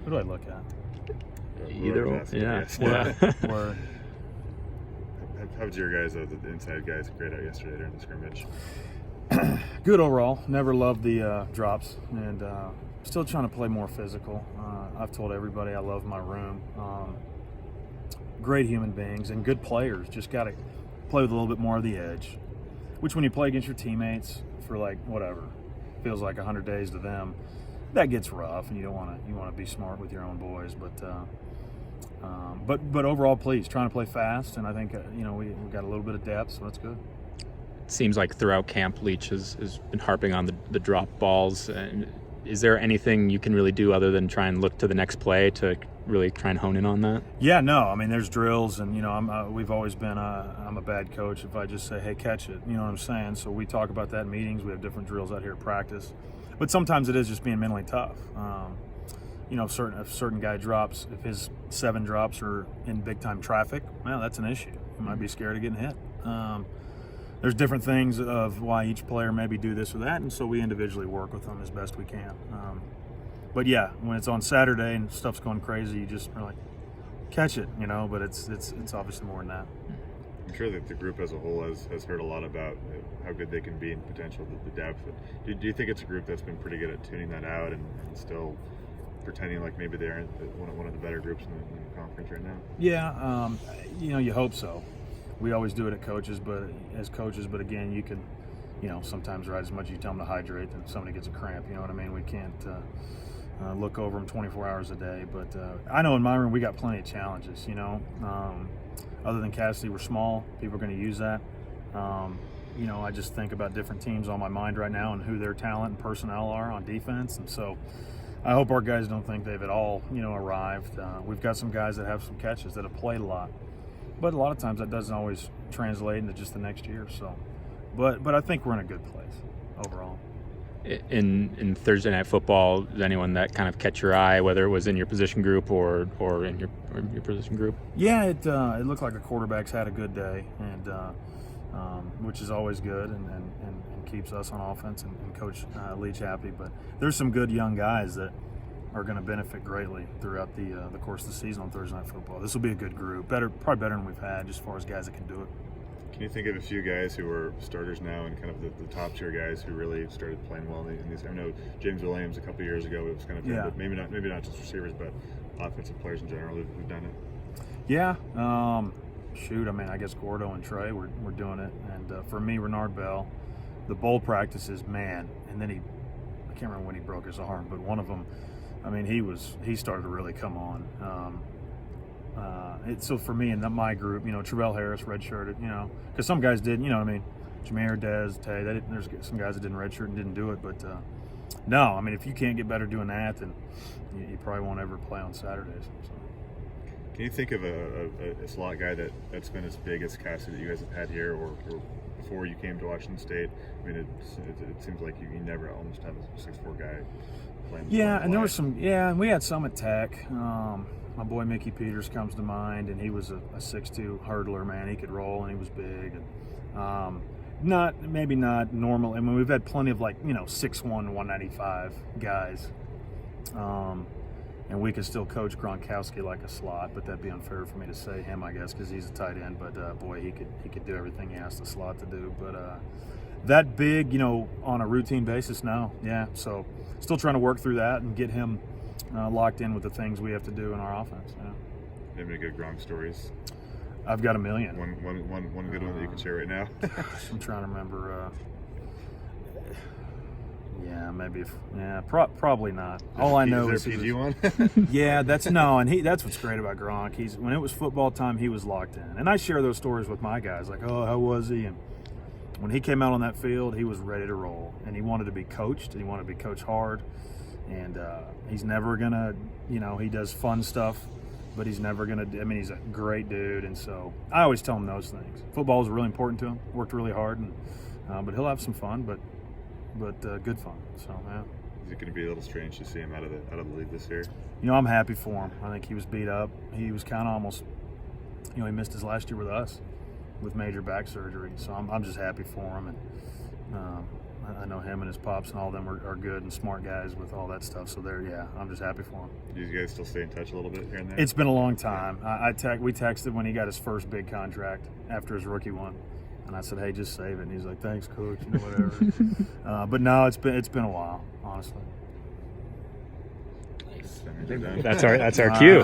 Who do I look at? Either or, yeah. Or How did your guys, the inside guys, grade out yesterday during the scrimmage? good overall. Never loved the drops, and still trying to play more physical. I've told everybody I love my room. Great human beings and good players. Just got to play with a little bit more of the edge. Which, when you play against your teammates for like whatever, feels like 100 days to them, that gets rough, and you want to be smart with your own boys. But overall, pleased. Trying to play fast, and I think we got a little bit of depth, so that's good. It seems like throughout camp, Leach has been harping on the drop balls. And is there anything you can really do other than try and look to the next play to really try and hone in on that? Yeah, no. I mean, there's drills, and we've always been. I'm a bad coach if I just say, "Hey, catch it." You know what I'm saying? So we talk about that in meetings. We have different drills out here at practice, but sometimes it is just being mentally tough. If a certain guy drops, if his 7 drops are in big time traffic, well, that's an issue. You might be scared of getting hit. There's different things of why each player maybe do this or that, and so we individually work with them as best we can. But yeah, when it's on Saturday and stuff's going crazy, you just are like, catch it, But it's obviously more than that. I'm sure that the group as a whole has heard a lot about how good they can be and potential, the depth. Do you think it's a group that's been pretty good at tuning that out and still pretending like maybe they're one of the better groups in the conference right now? Yeah, you hope so. We always do it as coaches, but again, you can, sometimes ride as much as you tell them to hydrate, and somebody gets a cramp. You know what I mean? We can't look over them 24 hours a day. But I know in my room we got plenty of challenges. Other than Cassidy, we're small. People are going to use that. I just think about different teams on my mind right now and who their talent and personnel are on defense, and so I hope our guys don't think they've at all, arrived. We've got some guys that have some catches that have played a lot, but a lot of times that doesn't always translate into just the next year. So, but I think we're in a good place overall. In Thursday Night Football, is anyone that kind of catch your eye, whether it was in your position group or in your position group? Yeah, it looked like the quarterbacks had a good day, and which is always good and keeps us on offense and Coach Leach happy. But there's some good young guys that are going to benefit greatly throughout the course of the season on Thursday Night Football. This will be a good group, probably better than we've had, just as far as guys that can do it. Can you think of a few guys who are starters now and kind of the top tier guys who really started playing well in these? I know James Williams a couple years ago, it was kind of but maybe not just receivers, but offensive players in general who've done it. Yeah. I guess Gordo and Trey were doing it, and for me, Renard Bell, the bowl practices, man, and then I can't remember when he broke his arm, but one of them, he started to really come on. So for me and my group, Travell Harris redshirted, because some guys did, Jameer, Dez, Tay, there's some guys that didn't redshirt and didn't do it, but no, if you can't get better doing that, then you probably won't ever play on Saturdays. So. Can you think of a slot guy that's been as big as Cassidy that you guys have had here, or before you came to Washington State? It seems like you never almost have a 6'4" guy playing. Yeah, and there was some. Yeah, and we had some at Tech. My boy Mickey Peters comes to mind, and he was a 6'2" hurdler. Man, he could roll, and he was big. And maybe not normal. We've had plenty of 6'1", 195 guys. And we could still coach Gronkowski like a slot, but that'd be unfair for me to say him, I guess, because he's a tight end. But boy, he could do everything he asked the slot to do. But that big, on a routine basis, no, yeah. So still trying to work through that and get him locked in with the things we have to do in our offense. Yeah. Have any good Gronk stories? I've got a million. One good one that you can share right now. I'm trying to remember. Yeah, probably not. All I know is there a PG one? Yeah, that's what's great about Gronk. When it was football time, he was locked in, and I share those stories with my guys. Like, oh, how was he? And when he came out on that field, he was ready to roll, and he wanted to be coached. And he wanted to be coached hard, and he's never gonna, he does fun stuff, but he's never gonna. He's a great dude, and so I always tell him those things. Football is really important to him. Worked really hard, and but he'll have some fun, but good fun. So yeah. Is it going to be a little strange to see him out of the league this year? I'm happy for him. I think he was beat up. He was kind of almost, he missed his last year with us with major back surgery. So I'm just happy for him, and I know him and his pops and all of them are good and smart guys with all that stuff. So I'm just happy for him. Do you guys still stay in touch a little bit here and there? It's been a long time. We texted when he got his first big contract after his rookie one, and I said, "Hey, just save it." And he's like, "Thanks, coach," whatever. But no, it's been a while, honestly. That's our cue.